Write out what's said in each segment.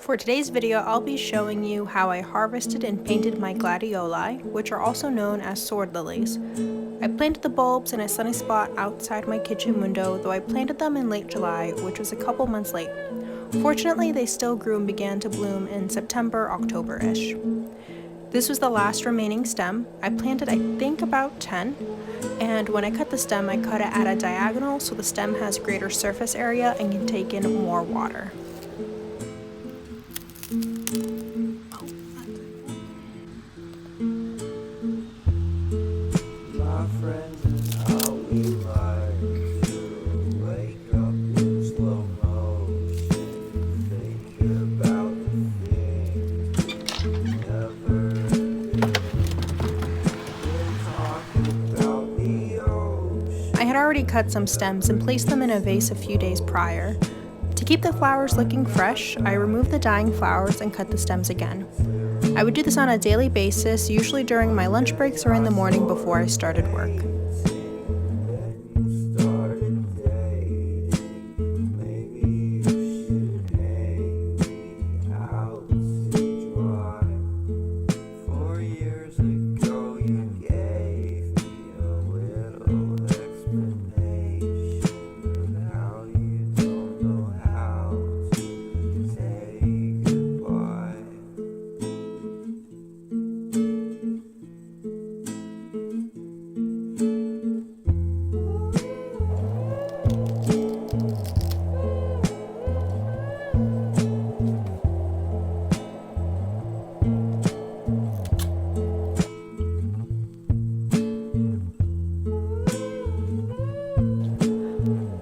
For today's video, I'll be showing you how I harvested and painted my gladioli, which are also known as sword lilies. I planted the bulbs in a sunny spot outside my kitchen window, though I planted them in late July, which was a couple months late. Fortunately, they still grew and began to bloom in September, October-ish. This was the last remaining stem. I planted, I think, about 10, and when I cut the stem, I cut it at a diagonal so the stem has greater surface area and can take in more water. I had already cut some stems and placed them in a vase a few days prior. To keep the flowers looking fresh, I removed the dying flowers and cut the stems again. I would do this on a daily basis, usually during my lunch breaks or in the morning before I started work.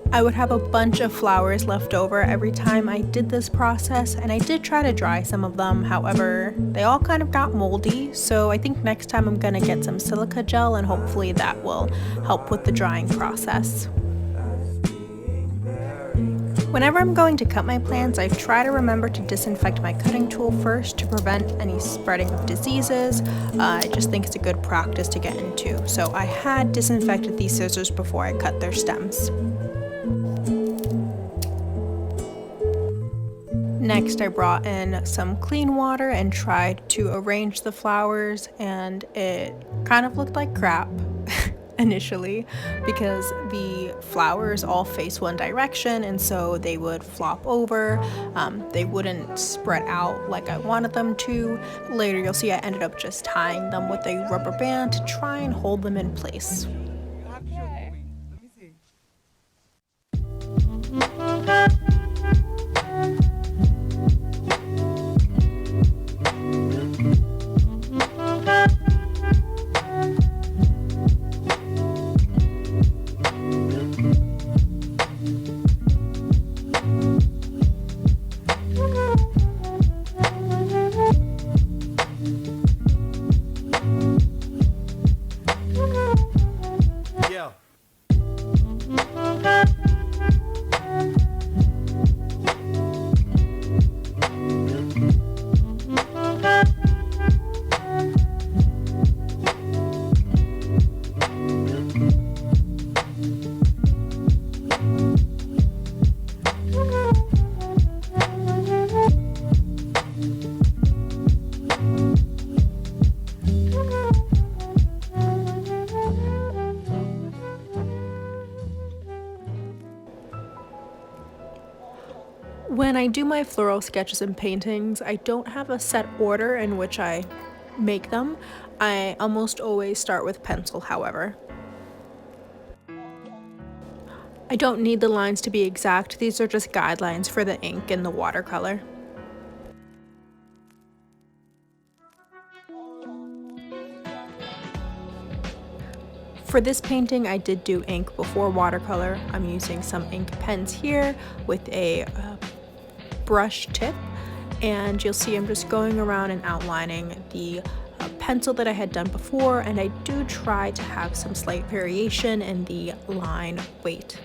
I would have a bunch of flowers left over every time I did this process, and I did try to dry some of them. However, they all kind of got moldy, so I think next time I'm gonna get some silica gel and hopefully that will help with the drying process. Whenever I'm going to cut my plants, I try to remember to disinfect my cutting tool first to prevent any spreading of diseases. I just think it's a good practice to get into. So I had disinfected these scissors before I cut their stems. Next, I brought in some clean water and tried to arrange the flowers, and it kind of looked like crap initially because the flowers all face one direction, and so they would flop over. They wouldn't spread out like I wanted them to. Later, you'll see I ended up just tying them with a rubber band to try and hold them in place. When I do my floral sketches and paintings, I don't have a set order in which I make them. I almost always start with pencil, however. I don't need the lines to be exact, these are just guidelines for the ink and the watercolor. For this painting, I did do ink before watercolor. I'm using some ink pens here with a brush tip, and you'll see I'm just going around and outlining the pencil that I had done before, and I do try to have some slight variation in the line weight.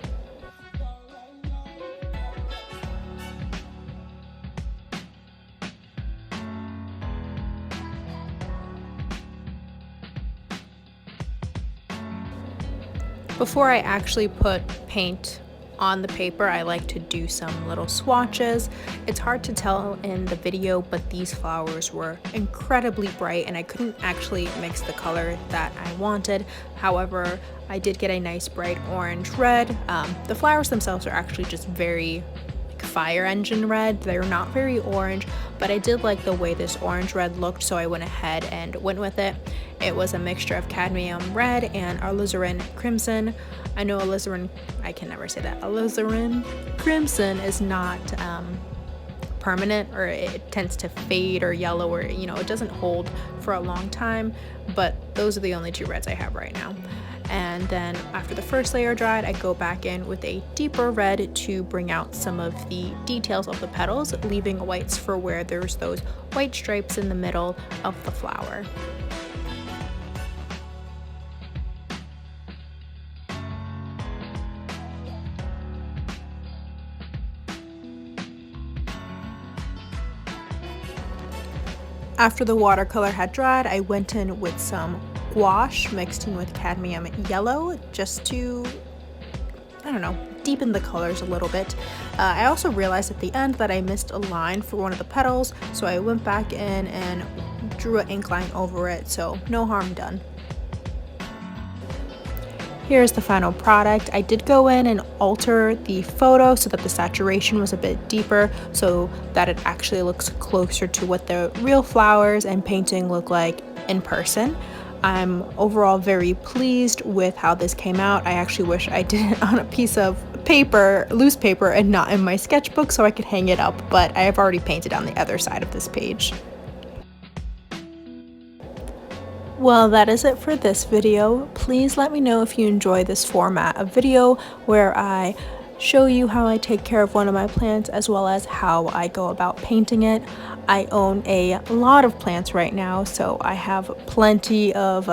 Before I actually put paint on the paper, I like to do some little swatches. It's hard to tell in the video, but these flowers were incredibly bright and I couldn't actually mix the color that I wanted. However, I did get a nice bright orange red. The flowers themselves are actually just very fire engine red. They're not very orange, but I did like the way this orange red looked, so I went ahead and went with it. It was a mixture of cadmium red and alizarin crimson. I know alizarin, I can never say that. Alizarin crimson is not permanent, or it tends to fade or yellow, or it doesn't hold for a long time, but those are the only two reds I have right now. And then after the first layer dried, I go back in with a deeper red to bring out some of the details of the petals, leaving whites for where there's those white stripes in the middle of the flower. After the watercolor had dried, I went in with some gouache mixed in with cadmium yellow just to, I don't know, deepen the colors a little bit. I also realized at the end that I missed a line for one of the petals, so I went back in and drew an ink line over it, so no harm done. Here's the final product. I did go in and alter the photo so that the saturation was a bit deeper, so that it actually looks closer to what the real flowers and painting look like in person. I'm overall very pleased with how this came out. I actually wish I did it on a piece of paper, loose paper, and not in my sketchbook so I could hang it up, but I have already painted on the other side of this page. Well, that is it for this video. Please let me know if you enjoy this format of video where I show you how I take care of one of my plants as well as how I go about painting it. I own a lot of plants right now, so I have plenty of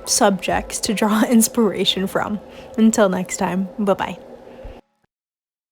subjects to draw inspiration from. Until next time, bye-bye.